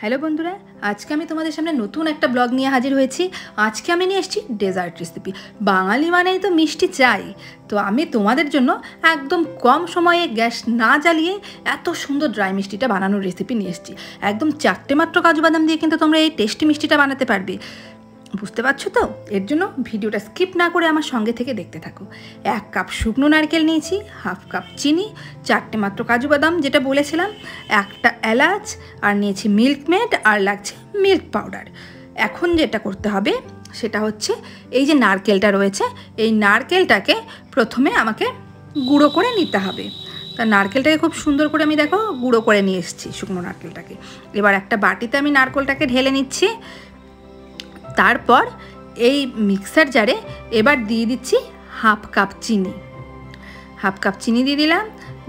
Hello বন্ধুরা, আজকে আমি তোমাদের সামনে নতুন একটা ব্লগ নিয়ে হাজির হয়েছি। আজকে আমি নিয়ে এসেছি ডেজার্ট রেসিপি। বাঙালি মানেই তো মিষ্টি চাই, তো আমি তোমাদের জন্য একদম কম সময়ে গ্যাস না জ্বালিয়ে এত সুন্দর ড্রাই মিষ্টিটা বানানোর রেসিপি নিয়ে এসেছি। একদম 4টে মাত্র কাজু বাদাম দিয়ে কিন্তু তোমরা এই টেস্টি মিষ্টিটা বানাতে পারবে। বুঝতে পারছো তো? এর জন্য ভিডিওটা স্কিপ না করে আমার সঙ্গে থেকে দেখতে থাকো। 1 কাপ শুকনো নারকেল নিয়েছি, হাফ কাপ চিনি, 4টে মাত্র কাজু বাদাম যেটা বলেছিলাম, একটা এলাচ, আর নিয়েছি মিল্ক মেড, আর লাগছে মিল্ক পাউডার। এখন যেটা করতে হবে সেটা হচ্ছে এই যে নারকেলটা রয়েছে, এই নারকেলটাকে প্রথমে আমাকে গুঁড়ো করে নিতে হবে। তা নারকেলটাকে খুব সুন্দর করে আমি দেখো গুঁড়ো করে নিয়ে এসেছি শুকনো নারকেলটাকে। এবার একটা বাটিতে আমি নারকেলটাকে ঢেলে নিচ্ছি। তারপর এই মিক্সার জারে এবার দিয়ে দিচ্ছি হাফ কাপ চিনি। হাফ কাপ চিনি দিয়ে দিলাম,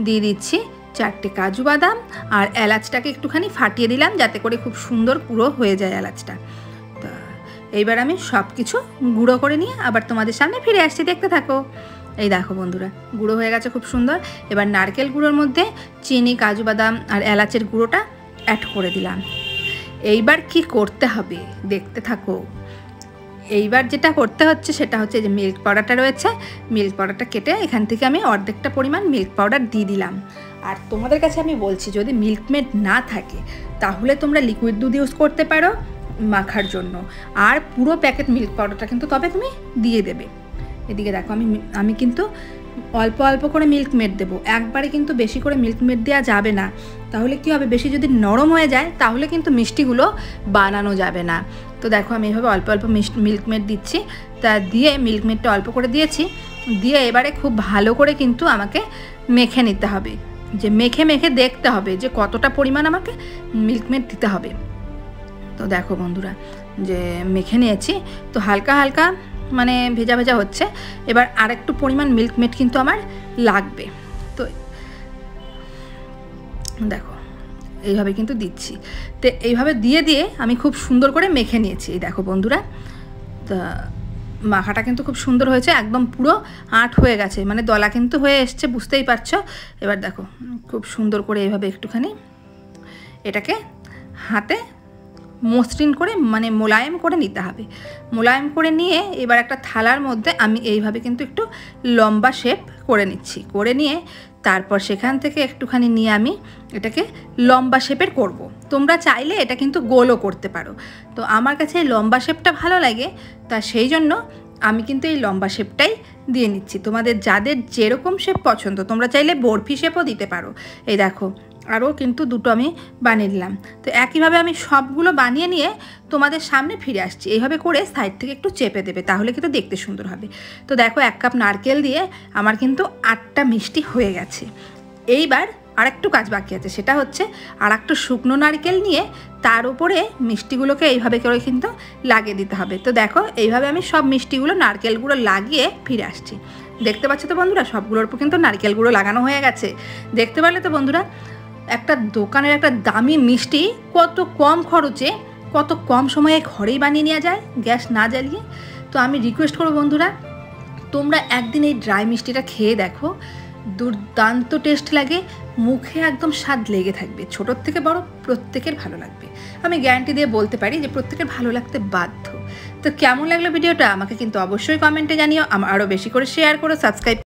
দিয়ে দিচ্ছি 4টে কাজু বাদাম, আর এলাচটাকে একটুখানি ফাটিয়ে দিলাম যাতে করে খুব সুন্দর গুঁড়ো হয়ে যায় এলাচটা। তা এইবার আমি সব কিছু গুঁড়ো করে নিয়ে আবার তোমাদের সামনে ফিরে আসছি, দেখতে থাকো। এই দেখো বন্ধুরা, গুঁড়ো হয়ে গেছে খুব সুন্দর। এবার নারকেল গুঁড়োর মধ্যে চিনি, কাজু বাদাম আর এলাচের গুঁড়োটা অ্যাড করে দিলাম। এইবার কি করতে হবে দেখতে থাকো। এইবার যেটা করতে হচ্ছে সেটা হচ্ছে যে মিল্ক পাউডারটা রয়েছে, মিল্ক পাউডারটা কেটে এখান থেকে আমি অর্ধেকটা পরিমাণ মিল্ক পাউডার দিয়ে দিলাম। আর তোমাদের কাছে আমি বলছি, যদি মিল্ক মেড না থাকে তাহলে তোমরা লিকুইড দুধ ইউজ করতে পারো মাখার জন্য, আর পুরো প্যাকেট মিল্ক পাউডারটা কিন্তু তবে তুমি দিয়ে দেবে। এদিকে দেখো আমি কিন্তু অল্প অল্প করে মিল্ক মেড দেবো, একবারে কিন্তু বেশি করে মিল্ক মেড দেওয়া যাবে না। তাহলে কি হবে, বেশি যদি নরম হয়ে যায় তাহলে কিন্তু মিষ্টিগুলো বানানো যাবে না। তো দেখো আমি এইভাবে অল্প অল্প মিল্ক মেড দিচ্ছি। তা দিয়ে মিল্ক মেডটা অল্প করে দিয়েছি, দিয়ে এবারে খুব ভালো করে কিন্তু আমাকে মেখে নিতে হবে। যে মেখে মেখে দেখতে হবে যে কতটা পরিমাণ আমাকে মিল্ক মেড দিতে হবে। তো দেখো বন্ধুরা, যে মেখে নিয়েছি, তো হালকা হালকা মানে ভেজা ভেজা হচ্ছে। এবার আরেকটু পরিমাণ মিল্ক মেড কিন্তু আমার লাগবে। তো দেখো এইভাবে কিন্তু দিচ্ছি। তো এইভাবে দিয়ে দিয়ে আমি খুব সুন্দর করে মেখে নিয়েছি। এই দেখো বন্ধুরা, তা মাখাটা কিন্তু খুব সুন্দর হয়েছে, একদম পুরো আঁট হয়ে গেছে, মানে দলা কিন্তু হয়ে এসছে, বুঝতেই পারছো। এবার দেখো খুব সুন্দর করে এইভাবে একটুখানি এটাকে হাতে মসৃণ করে মানে মোলায়েম করে নিতে হবে। মোলায়েম করে নিয়ে এবার একটা থালার মধ্যে আমি এইভাবে কিন্তু একটু লম্বা শেপ করে নিচ্ছি। করে নিয়ে তারপর সেখান থেকে একটুখানি নিয়ে আমি এটাকে লম্বা শেপের করব। তোমরা চাইলে এটা কিন্তু গোলও করতে পারো। তো আমার কাছে এই লম্বা শেপটা ভালো লাগে, তা সেই জন্য আমি কিন্তু এই লম্বা শেপটাই দিয়ে নিচ্ছি। তোমাদের যাদের যেরকম শেপ পছন্দ, তোমরা চাইলে বরফি শেপও দিতে পারো। এই দেখো আরও কিন্তু দুটো আমি বানিয়ে নিলাম। তো একইভাবে আমি সবগুলো বানিয়ে নিয়ে তোমাদের সামনে ফিরে আসছি। এইভাবে করে সাইড থেকে একটু চেপে দেবে, তাহলে কিন্তু দেখতে সুন্দর হবে। তো দেখো 1 কাপ নারকেল দিয়ে আমার কিন্তু 8টা মিষ্টি হয়ে গেছে। এইবার আর একটু কাজ বাকি আছে, সেটা হচ্ছে আর একটু শুকনো নারকেল নিয়ে তার উপরে মিষ্টিগুলোকে এইভাবে করে কিন্তু লাগিয়ে দিতে হবে। তো দেখো এইভাবে আমি সব মিষ্টিগুলো নারকেলগুলো লাগিয়ে ফিরে আসছি। দেখতে পাচ্ছ তো বন্ধুরা, সবগুলোর উপর কিন্তু নারকেলগুলো লাগানো হয়ে গেছে। দেখতে পারলে তো বন্ধুরা, একটা দোকানের একটা দামি মিষ্টি কত কম খরচে কত কম সময়ে ঘরেই বানিয়ে নেওয়া যায় গ্যাস না জ্বালিয়ে। তো আমি রিকোয়েস্ট করবো বন্ধুরা, তোমরা একদিন এই ড্রাই মিষ্টিটা খেয়ে দেখো, দুর্দান্ত টেস্ট লাগে, মুখে একদম স্বাদ লেগে থাকবে। ছোটোর থেকে বড় প্রত্যেকের ভালো লাগবে, আমি গ্যারান্টি দিয়ে বলতে পারি যে প্রত্যেকের ভালো লাগতে বাধ্য। তো কেমন লাগলো ভিডিওটা আমাকে কিন্তু অবশ্যই কমেন্টে জানিও, আরও বেশি করে শেয়ার করো, সাবস্ক্রাইব